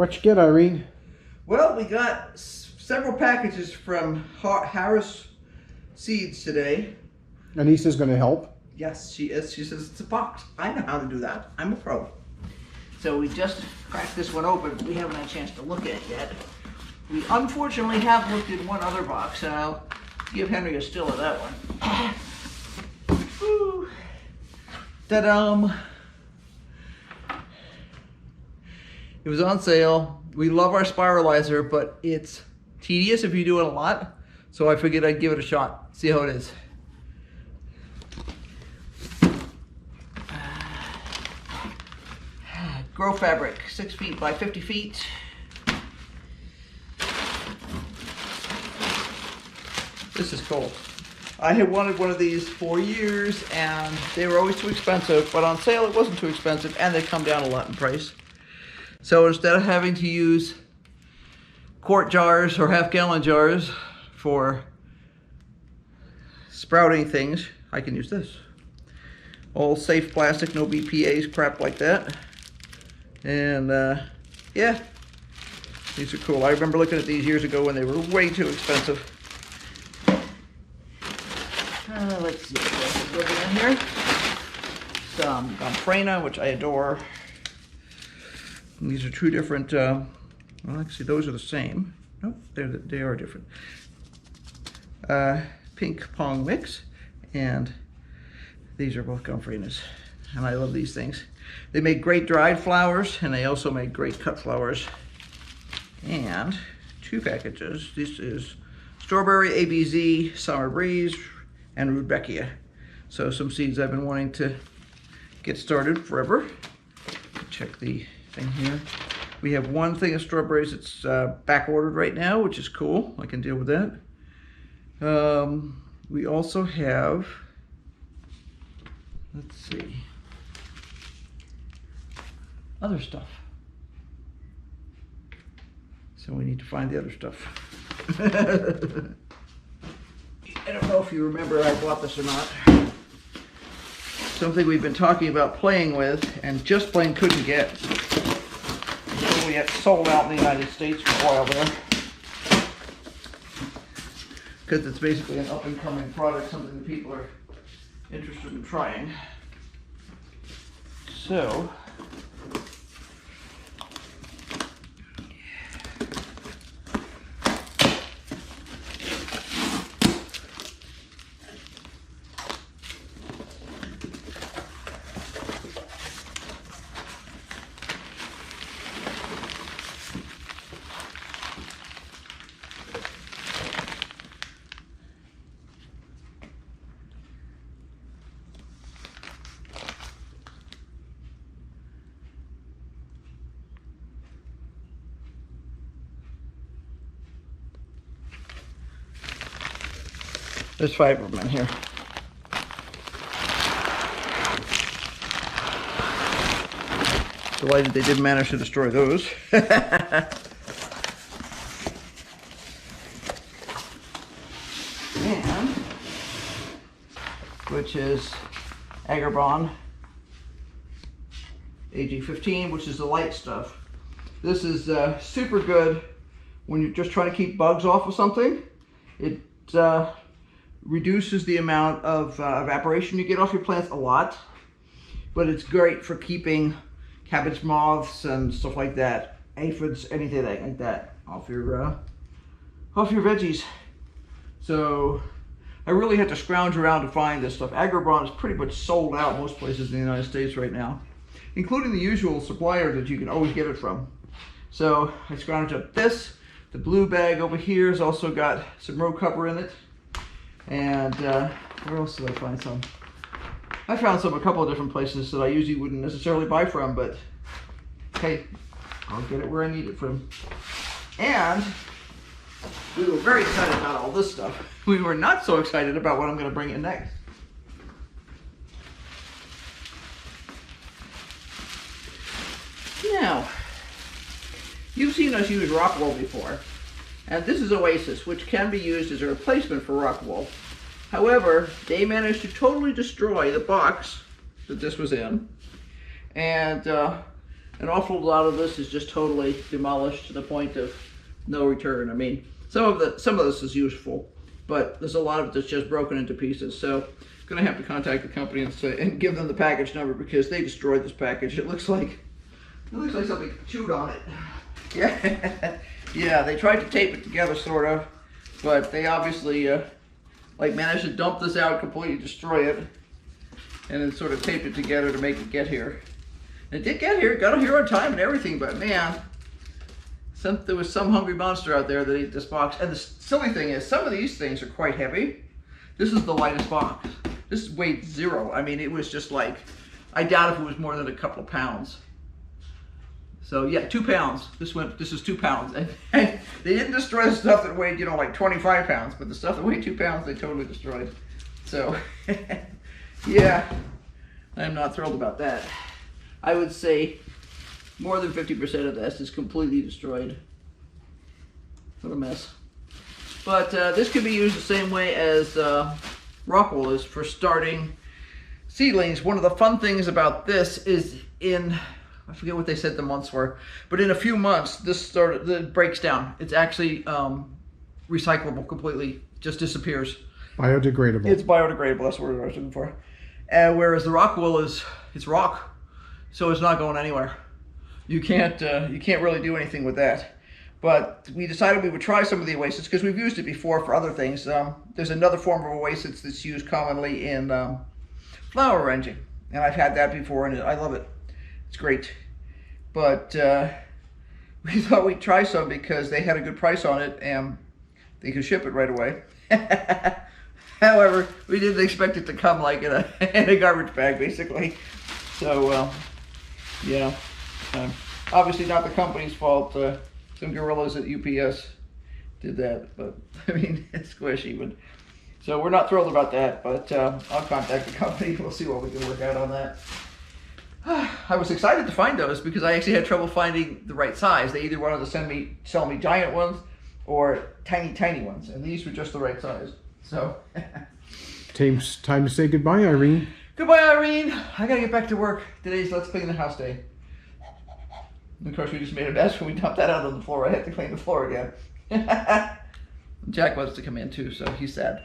What you get, Irene? Well, we got several packages from Harris Seeds today. Anissa's going to help. Yes, she is. She says it's a box. I know how to do that. I'm a pro. So we just cracked this one open, but we haven't had a chance to look at it yet. We unfortunately have looked at one other box, and I'll give Henry a still of that one. Ta-da! It was on sale. We love our spiralizer, but it's tedious if you do it a lot. So I figured I'd give it a shot, see how it is. Grow fabric, 6 feet by 50 feet. This is cool. I had wanted one of these for years and they were always too expensive, but on sale it wasn't too expensive and they come down a lot in price. So instead of having to use quart jars or half-gallon jars for sprouting things, I can use this. All safe plastic, no BPAs, crap like that. And yeah, these are cool. I remember looking at these years ago when they were way too expensive. Let's see what else is looking in here. Some Gomfrena, which I adore. And these are two different, well, actually those are the same. Nope, they are different. Pink Pong mix, and these are both Gomfrenas. And I love these things. They make great dried flowers, and they also make great cut flowers. And 2 packages. This is Strawberry, ABZ, Summer Breeze, and Rudbeckia. So some seeds I've been wanting to get started forever. Check the thing here. We have 1 thing of strawberries that's back ordered right now, which is cool. I can deal with that. We also have, let's see, other stuff. So we need to find the other stuff. I don't know if you remember I bought this or not. Something we've been talking about playing with and just plain couldn't get. Until we had sold out in the United States for a while there. Because it's basically an up and coming product, something that people are interested in trying. So, there's 5 of them in here. Delighted they didn't manage to destroy those. And, which is Agrabah AG15, which is the light stuff. This is super good when you're just trying to keep bugs off of something. It reduces the amount of evaporation you get off your plants a lot, but it's great for keeping cabbage moths and stuff like that, aphids, anything like that off your veggies. So I really had to scrounge around to find this stuff. Agrabah is pretty much sold out most places in the United States right now, including the usual supplier that you can always get it from. So I scrounged up this. The blue bag over here has also got some row cover in it. And where else did I find some? I found some a couple of different places that I usually wouldn't necessarily buy from, but hey, I'll get it where I need it from. And we were very excited about all this stuff. We were not so excited about what I'm going to bring in next. Now, you've seen us use rock wool before. And this is Oasis, which can be used as a replacement for rock wool. However, they managed to totally destroy the box that this was in. And an awful lot of this is just totally demolished to the point of no return. I mean, some of this is useful, but there's a lot of it that's just broken into pieces. So I'm gonna have to contact the company and give them the package number, because they destroyed this package. It looks like somebody chewed on it. Yeah, yeah. They tried to tape it together, sort of, but they obviously like managed to dump this out, completely destroy it, and then sort of taped it together to make it get here. And it did get here, got here on time and everything, but man, there was some hungry monster out there that ate this box. And the silly thing is, some of these things are quite heavy. This is the lightest box. This weighed 0. I mean, it was just like, I doubt if it was more than a couple of pounds. So yeah, 2 pounds. This is 2 pounds. And they didn't destroy the stuff that weighed, you know, like 25 pounds, but the stuff that weighed 2 pounds, they totally destroyed. So yeah, I'm not thrilled about that. I would say more than 50% of this is completely destroyed. What a mess. But this could be used the same way as rock wool is for starting seedlings. One of the fun things about this is I forget what they said the months were, but in a few months, it breaks down. It's actually recyclable completely, just disappears. Biodegradable. It's biodegradable, that's the word I was looking for. Whereas the rock wool it's rock, so it's not going anywhere. You can't really do anything with that. But we decided we would try some of the oasis because we've used it before for other things. There's another form of oasis that's used commonly in flower arranging, and I've had that before, and I love it. It's great. But we thought we'd try some because they had a good price on it and they could ship it right away. However, we didn't expect it to come like in a garbage bag, basically. So, yeah, obviously not the company's fault. Some gorillas at UPS did that, but I mean, it's squishy. But so we're not thrilled about that. But I'll contact the company. We'll see what we can work out on that. I was excited to find those because I actually had trouble finding the right size. They either wanted to sell me giant ones or tiny ones, and these were just the right size. So Time to say goodbye, Irene. Goodbye, Irene. I gotta get back to work. Today's Let's Clean the House day. And of course, we just made a mess when we dumped that out on the floor. I have to clean the floor again. Jack wants to come in too, so he's sad.